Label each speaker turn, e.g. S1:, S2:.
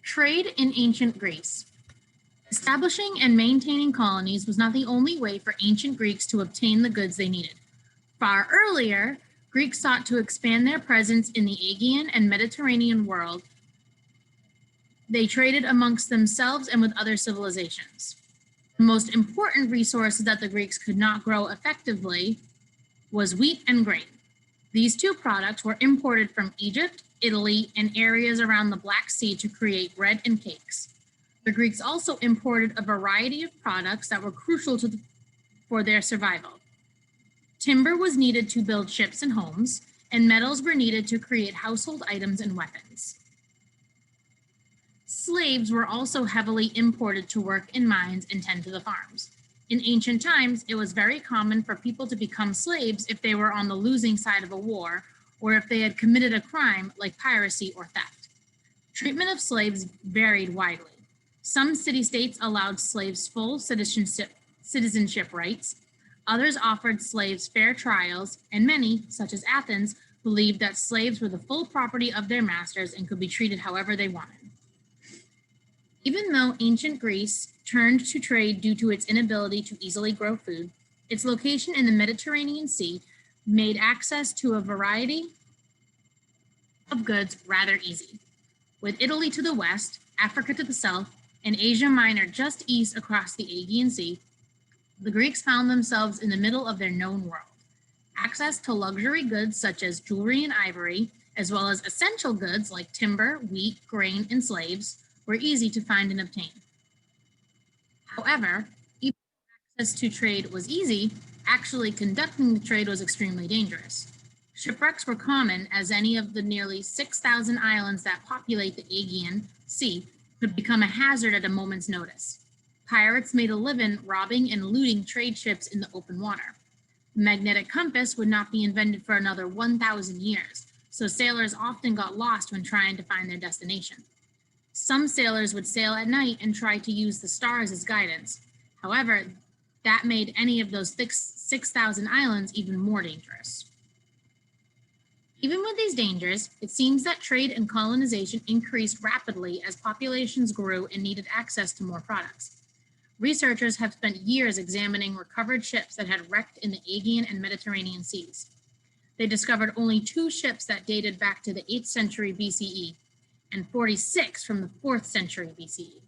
S1: Trade in ancient Greece. Establishing and maintaining colonies was not the only way for ancient Greeks to obtain the goods they needed. Far earlier, Greeks sought to expand their presence in the Aegean and Mediterranean world. They traded amongst themselves and with other civilizations. The most important resources that the Greeks could not grow effectively was wheat and grain. These two products were imported from Egypt, Italy, and areas around the Black Sea to create bread and cakes. The Greeks also imported a variety of products that were crucial for their survival. Timber was needed to build ships and homes, and metals were needed to create household items and weapons. Slaves were also heavily imported to work in mines and tend to the farms. In ancient times, it was very common for people to become slaves if they were on the losing side of a war or if they had committed a crime like piracy or theft. Treatment of slaves varied widely. Some city-states allowed slaves full citizenship rights. Others offered slaves fair trials, and many, such as Athens, believed that slaves were the full property of their masters and could be treated however they wanted. Even though ancient Greece turned to trade due to its inability to easily grow food, its location in the Mediterranean Sea made access to a variety of goods rather easy. With Italy to the west, Africa to the south, and Asia Minor just east across the Aegean Sea, the Greeks found themselves in the middle of their known world. Access to luxury goods such as jewelry and ivory, as well as essential goods like timber, wheat, grain, and slaves, were easy to find and obtain. However, even though access to trade was easy, actually conducting the trade was extremely dangerous. Shipwrecks were common, as any of the nearly 6,000 islands that populate the Aegean Sea could become a hazard at a moment's notice. Pirates made a living robbing and looting trade ships in the open water. The magnetic compass would not be invented for another 1,000 years, so sailors often got lost when trying to find their destination. Some sailors would sail at night and try to use the stars as guidance. However, that made any of those 6,000 islands even more dangerous. Even with these dangers, it seems that trade and colonization increased rapidly as populations grew and needed access to more products. Researchers have spent years examining recovered ships that had wrecked in the Aegean and Mediterranean seas. They discovered only 2 ships that dated back to the 8th century BCE and 46 from the 4th century BCE.